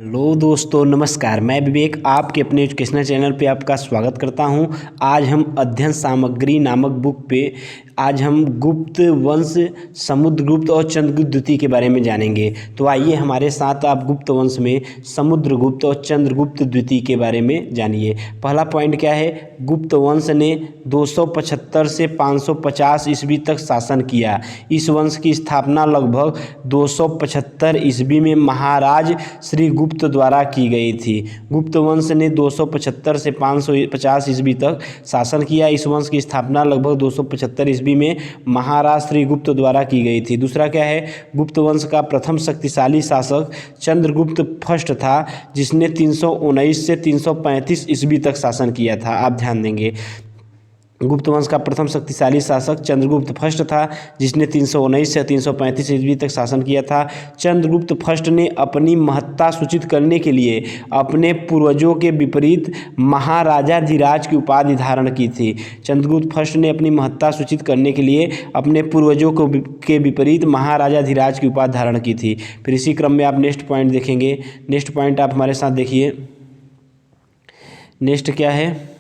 Hello दोस्तों, नमस्कार। मैं विवेक आपके अपने एजुकेशनल चैनल पे आपका स्वागत करता हूं। आज हम अध्ययन सामग्री नामक बुक पे आज हम गुप्त वंश, समुद्रगुप्त और चंद्रगुप्त द्वितीय के बारे में जानेंगे। तो आइए हमारे साथ आप गुप्त वंश में समुद्रगुप्त और चंद्रगुप्त द्वितीय के बारे में जानिए। पहला पॉइंट क्या है? गुप्त वंश ने 275 से 550 ईस्वी तक शासन किया। इस वंश की स्थापना लगभग 275 ईस्वी में महाराज श्री गुप्त द्वारा की गई थी। गुप्त वंश ने 275 से 550 ईस्वी तक शासन किया। इस वंश की स्थापना लगभग 275 ईस्वी में महाराज श्री गुप्त द्वारा की गई थी। दूसरा क्या है? गुप्त वंश का प्रथम शक्तिशाली शासक चंद्रगुप्त फर्स्ट था, जिसने 319 से 335 ईस्वी तक शासन किया था। आप ध्यान देंगे, गुप्त वंश का प्रथम शक्तिशाली शासक चंद्रगुप्त फर्स्ट था, जिसने 319 से 335 ईस्वी तक शासन किया था। चंद्रगुप्त फर्स्ट ने अपनी महत्ता सूचित करने के लिए अपने पूर्वजों के विपरीत महाराजाधिराज की उपाधि धारण की थी। चंद्रगुप्त फर्स्ट ने अपनी महत्ता सूचित करने के लिए अपने पूर्वजों के विपरीत महाराजाधिराज की उपाधि धारण की थी। फिर इसी क्रम में आप नेक्स्ट पॉइंट देखेंगे। नेक्स्ट पॉइंट आप हमारे साथ देखिए। नेक्स्ट क्या है?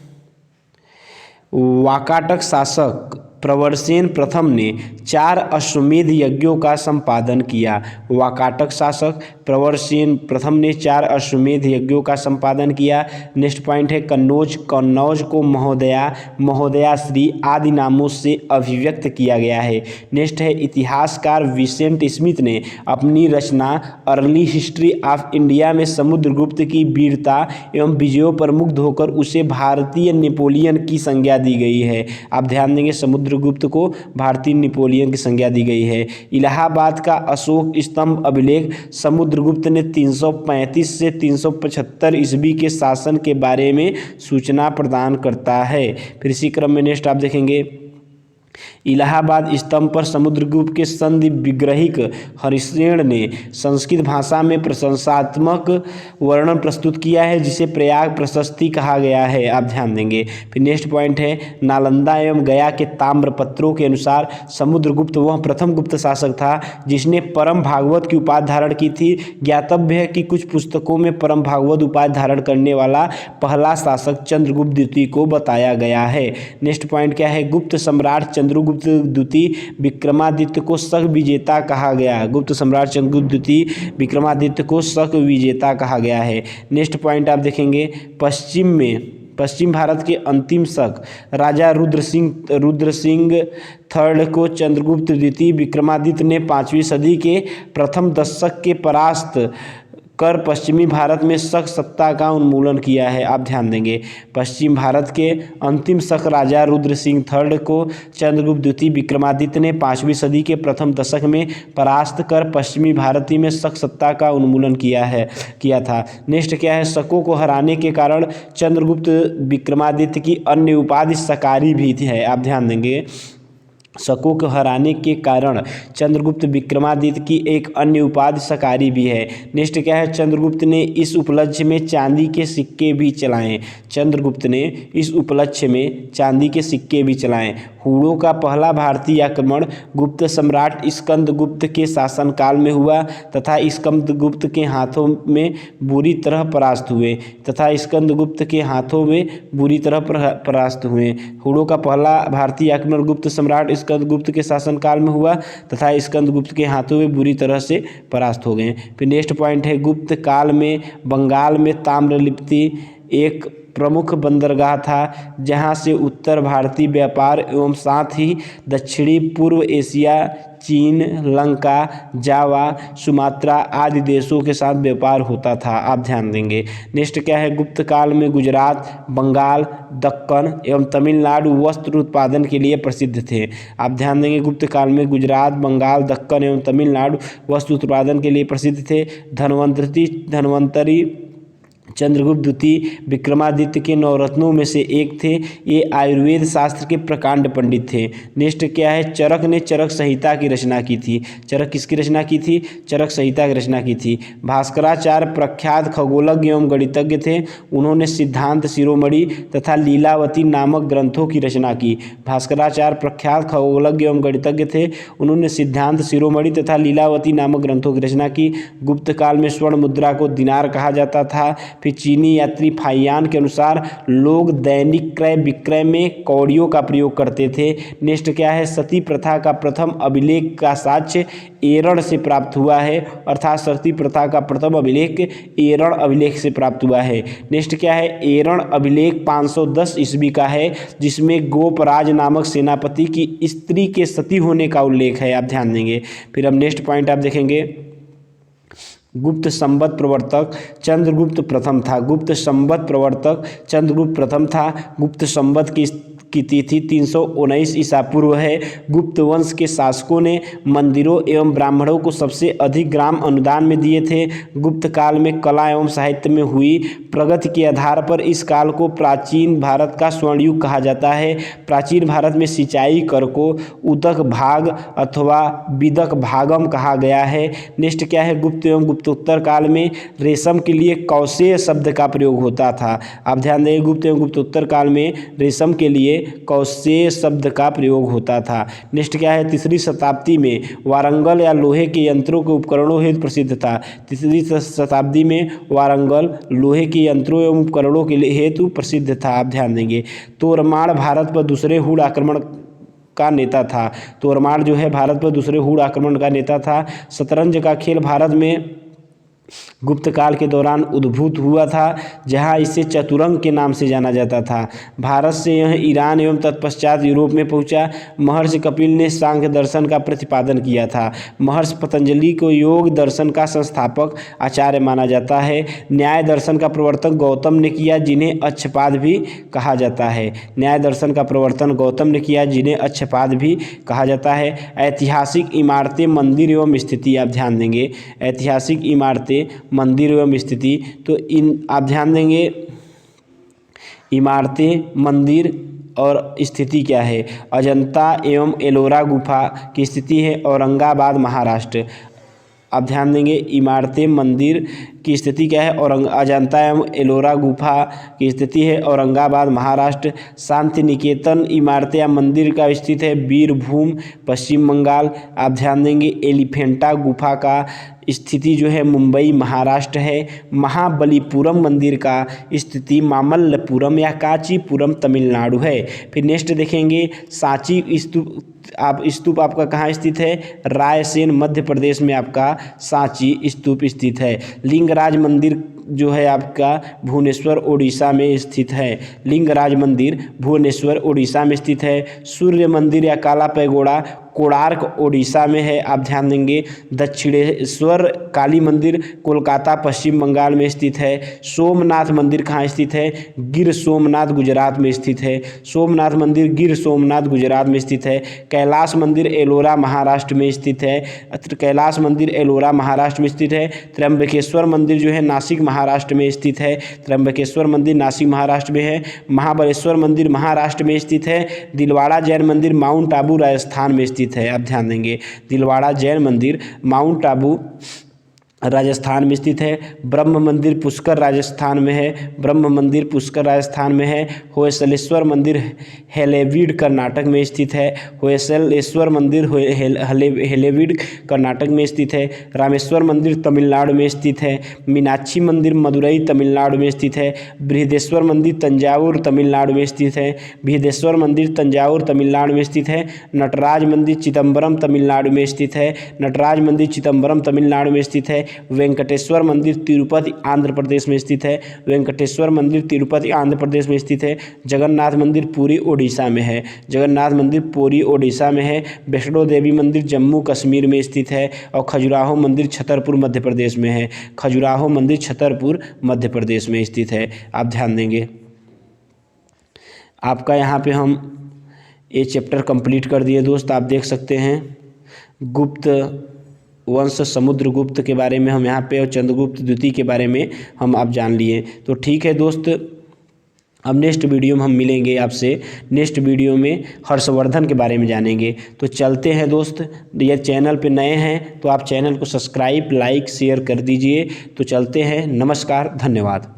वाकाटक शासक प्रवरसेन प्रथम ने 4 अश्वमेध यज्ञों का संपादन किया। वाकाटक शासक प्रवरसेन प्रथम ने 4 अश्वमेध यज्ञों का संपादन किया। नेक्स्ट पॉइंट है कन्नौज। कन्नौज को महोदया, महोदयाश्री आदि नामों से अभिव्यक्त किया गया है। नेक्स्ट है इतिहासकार विसेंट स्मिथ ने अपनी रचना अर्ली हिस्ट्री ऑफ इंडिया में समुद्रगुप्त की वीरता एवं विजयों पर मुग्ध होकर उसे भारतीय नेपोलियन की संज्ञा दी गई है। आप ध्यान देंगे, समुद्रगुप्त को भारतीय नेपोलियन की संज्ञा दी गई है। इलाहाबाद का अशोक स्तंभ अभिलेख समुद्रगुप्त ने 335 से 375 ईस्वी के शासन के बारे में सूचना प्रदान करता है। फिर इसी क्रम में नेक्स्ट आप देखेंगे, इलाहाबाद स्तंभ पर समुद्रगुप्त के संधि विग्रहिक हरिश्रेण ने संस्कृत भाषा में प्रशंसात्मक वर्णन प्रस्तुत किया है, जिसे प्रयाग प्रशस्ति कहा गया है। आप ध्यान देंगे। फिर नेक्स्ट पॉइंट है नालंदा एवं गया के ताम्रपत्रों के अनुसार समुद्रगुप्त वह प्रथम गुप्त शासक था जिसने परम भागवत की उपाधि धारण की थी। ज्ञातव्य है कि कुछ पुस्तकों में परम भागवत उपाधि धारण करने वाला पहला शासक चंद्रगुप्त द्वितीय को बताया गया है। नेक्स्ट पॉइंट क्या है? गुप्त सम्राट चंद्रगुप्त द्वितीय विक्रमादित्य को शक विजेता कहा गया। गुप्त सम्राट चंद्रगुप्त द्वितीय विक्रमादित्य को शक विजेता कहा गया है। नेक्स्ट पॉइंट आप देखेंगे, पश्चिम भारत के अंतिम शक राजा रुद्रसिंह थर्ड को चंद्रगुप्त द्वितीय विक्रमादित्य ने 5वीं सदी के प्रथम दशक के परास्त कर पश्चिमी भारत में शक सत्ता का उन्मूलन किया है। आप ध्यान देंगे, पश्चिम भारत के अंतिम शक राजा रुद्रसिंह थर्ड को चंद्रगुप्त द्वितीय विक्रमादित्य ने 5वीं सदी के प्रथम दशक में परास्त कर पश्चिमी भारत में शक सत्ता का उन्मूलन किया था। नेक्स्ट क्या है? शकों को हराने के कारण चंद्रगुप्त विक्रमादित्य की अन्य उपाधि शकारी भी है। आप ध्यान देंगे, शकों को हराने के कारण चंद्रगुप्त विक्रमादित्य की एक अन्य उपाधि शकारी भी है। नेक्स्ट क्या है? चंद्रगुप्त ने इस उपलक्ष्य में चांदी के सिक्के भी चलाए। चंद्रगुप्त ने इस उपलक्ष्य में चांदी के सिक्के भी चलाए। हुड़ों का पहला भारतीय आक्रमण गुप्त सम्राट स्कंदगुप्त के शासनकाल में हुआ तथा स्कंदगुप्त के हाथों में बुरी तरह परास्त हुए। हुड़ों का पहला भारतीय आक्रमण गुप्त सम्राट स्कंदगुप्त के शासनकाल में हुआ तथा स्कंदगुप्त के हाथों में बुरी तरह से परास्त हो गए। फिर नेक्स्ट पॉइंट है, गुप्त काल में बंगाल में ताम्रलिप्ति एक प्रमुख बंदरगाह था, जहां से उत्तर भारतीय व्यापार एवं साथ ही दक्षिणी पूर्व एशिया, चीन, लंका, जावा, सुमात्रा आदि देशों के साथ व्यापार होता था। आप ध्यान देंगे। नेक्स्ट क्या है? गुप्त काल में गुजरात, बंगाल, दक्कन एवं तमिलनाडु वस्त्र उत्पादन के लिए प्रसिद्ध थे। आप ध्यान देंगे, गुप्त काल में गुजरात, बंगाल, दक्कन एवं तमिलनाडु वस्त्र उत्पादन के लिए प्रसिद्ध थे। धन्वंतरी चंद्रगुप्त द्वितीय विक्रमादित्य के नवरत्नों में से एक थे। ये आयुर्वेद शास्त्र के प्रकांड पंडित थे। नेक्स्ट क्या है, चरक ने चरक संहिता की रचना की थी। चरक किसकी रचना की थी? चरक संहिता की रचना की थी। भास्कराचार्य प्रख्यात खगोलज्ञ एवं गणितज्ञ थे। उन्होंने सिद्धांत शिरोमणि तथा लीलावती नामक ग्रंथों की रचना की। भास्कराचार्य प्रख्यात खगोलज्ञ एवं गणितज्ञ थे। उन्होंने सिद्धांत शिरोमणि तथा लीलावती नामक ग्रंथों की रचना की। गुप्त काल में स्वर्ण मुद्रा को दिनार कहा जाता था। फिर चीनी यात्री फाहियान के अनुसार लोग दैनिक क्रय विक्रय में कौड़ियों का प्रयोग करते थे। नेक्स्ट क्या है, सती प्रथा का प्रथम अभिलेख का साक्ष्य एरण से प्राप्त हुआ है, अर्थात सती प्रथा का प्रथम अभिलेख एरण अभिलेख से प्राप्त हुआ है। नेक्स्ट क्या है, एरण अभिलेख 510 ईस्वी का है, जिसमें गोपराज नामक सेनापति की स्त्री के सती होने का उल्लेख है, आप ध्यान देंगे। फिर अब नेक्स्ट पॉइंट आप देखेंगे, गुप्त संवत प्रवर्तक चंद्रगुप्त प्रथम था। गुप्त संवत प्रवर्तक चंद्रगुप्त प्रथम था। गुप्त संवत की तिथि 319 ईसा पूर्व है। गुप्त वंश के शासकों ने मंदिरों एवं ब्राह्मणों को सबसे अधिक ग्राम अनुदान में दिए थे। गुप्त काल में कला एवं साहित्य में हुई प्रगति के आधार पर इस काल को प्राचीन भारत का स्वर्ण युग कहा जाता है। प्राचीन भारत में सिंचाई कर को उदक भाग अथवा विदक भागम कहा गया है। नेक्स्ट क्या है, गुप्त एवं गुप्तोत्तर काल में रेशम के लिए कौशेय शब्द का प्रयोग होता था। आप ध्यान दें, गुप्त एवं गुप्तोत्तर काल में रेशम के लिए कौशेय शब्द का प्रयोग होता था। नेक्स्ट क्या है, तीसरी शताब्दी में वारंगल या लोहे के यंत्रों के उपकरणों हेतु प्रसिद्ध था। तीसरी शताब्दी में वारंगल लोहे के यंत्रों एवं उपकरणों के लिए हेतु प्रसिद्ध था, आप ध्यान देंगे। तोरमाड़ भारत पर दूसरे हुड़ आक्रमण का नेता था। तोरमाड़ जो है भारत पर दूसरे हुड़ आक्रमण का नेता था। शतरंज का खेल भारत में गुप्त काल के दौरान उद्भूत हुआ था, जहां इसे चतुरंग के नाम से जाना जाता था। भारत से यह ईरान एवं तत्पश्चात यूरोप में पहुंचा। महर्षि कपिल ने सांख्य दर्शन का प्रतिपादन किया था। महर्षि पतंजलि को योग दर्शन का संस्थापक आचार्य माना जाता है। न्याय दर्शन का प्रवर्तन गौतम ने किया, जिन्हें अच्छपाद भी कहा जाता है। न्याय दर्शन का प्रवर्तन गौतम ने किया, जिन्हें अच्छपाद भी कहा जाता है। ऐतिहासिक इमारतें, मंदिर एवं स्थिति, आप ध्यान देंगे। ऐतिहासिक इमारतें, मंदिर एवं स्थिति, तो इन आप ध्यान देंगे, इमारतें, मंदिर और स्थिति क्या है। अजंता एवं एलोरा गुफा की स्थिति है औरंगाबाद महाराष्ट्र। आप ध्यान देंगे, इमारतें, मंदिर की स्थिति क्या है, और अजंता एवं एलोरा गुफा की स्थिति है औरंगाबाद महाराष्ट्र। शांति निकेतन इमारतें या मंदिर का स्थित है बीरभूम पश्चिम बंगाल। आप ध्यान देंगे, एलिफेंटा गुफा का स्थिति जो है मुंबई महाराष्ट्र है। महाबलीपुरम मंदिर का स्थिति मामल्लपुरम या कांचीपुरम तमिलनाडु है। फिर नेक्स्ट देखेंगे, सांची स्तूप आपका कहाँ स्थित है, रायसेन मध्य प्रदेश में आपका सांची स्तूप स्थित है। लिंगराज मंदिर जो है आपका भुवनेश्वर ओडिशा में स्थित है। लिंगराज मंदिर भुवनेश्वर ओडिशा में स्थित है। सूर्य मंदिर या काला पैगोड़ा कोणार्क ओडिशा में है, आप ध्यान देंगे। दक्षिणेश्वर काली मंदिर कोलकाता पश्चिम बंगाल में स्थित है। सोमनाथ मंदिर कहाँ स्थित है, गिर सोमनाथ गुजरात में स्थित है। सोमनाथ मंदिर गिर सोमनाथ गुजरात में स्थित है। कैलाश मंदिर एलोरा महाराष्ट्र में स्थित है। कैलाश मंदिर एलोरा महाराष्ट्र में स्थित है। त्र्यंबकेश्वर मंदिर जो है नासिक महाराष्ट्र में स्थित है। त्र्यंबकेश्वर मंदिर नासिक महाराष्ट्र में है। महाबलेश्वर मंदिर महाराष्ट्र में स्थित है। दिलवाड़ा जैन मंदिर माउंट आबू राजस्थान में स्थित है, आप ध्यान देंगे। दिलवाड़ा जैन मंदिर माउंट आबू राजस्थान में स्थित है। ब्रह्म मंदिर पुष्कर राजस्थान में है। ब्रह्म मंदिर पुष्कर राजस्थान में है। होयसलेश्वर मंदिर हेलेवीड कर्नाटक में स्थित है। होयसलेश्वर मंदिर हेलेवीड कर्नाटक में स्थित है। रामेश्वर मंदिर तमिलनाडु में स्थित है। मीनाक्षी मंदिर मदुरई तमिलनाडु में स्थित है। बृहदेश्वर मंदिर तंजावुर तमिलनाडु में स्थित है। बृहदेश्वर मंदिर तंजावुर तमिलनाडु में स्थित है। नटराज मंदिर चिदम्बरम तमिलनाडु में स्थित है। नटराज मंदिर चिदम्बरम तमिलनाडु में स्थित है। वेंकटेश्वर मंदिर तिरुपति आंध्र प्रदेश में स्थित है। वेंकटेश्वर मंदिर तिरुपति आंध्र प्रदेश में स्थित है। जगन्नाथ मंदिर पुरी ओडिशा में है। जगन्नाथ मंदिर पुरी ओडिशा में है। वैष्णो देवी मंदिर जम्मू कश्मीर में स्थित है। और खजुराहो मंदिर छतरपुर मध्य प्रदेश में है। खजुराहो मंदिर छतरपुर मध्य प्रदेश में स्थित है, आप ध्यान देंगे। आपका यहाँ पे हम ये चैप्टर कंप्लीट कर दिए दोस्त, आप देख सकते हैं। गुप्त वंश समुद्रगुप्त के बारे में हम यहाँ पे और चंद्रगुप्त द्वितीय के बारे में हम आप जान लिए। तो ठीक है दोस्त, अब नेक्स्ट वीडियो में हम मिलेंगे आपसे। नेक्स्ट वीडियो में हर्षवर्धन के बारे में जानेंगे। तो चलते हैं दोस्त, ये चैनल पे नए हैं तो आप चैनल को सब्सक्राइब, लाइक, शेयर कर दीजिए। तो चलते हैं, नमस्कार, धन्यवाद।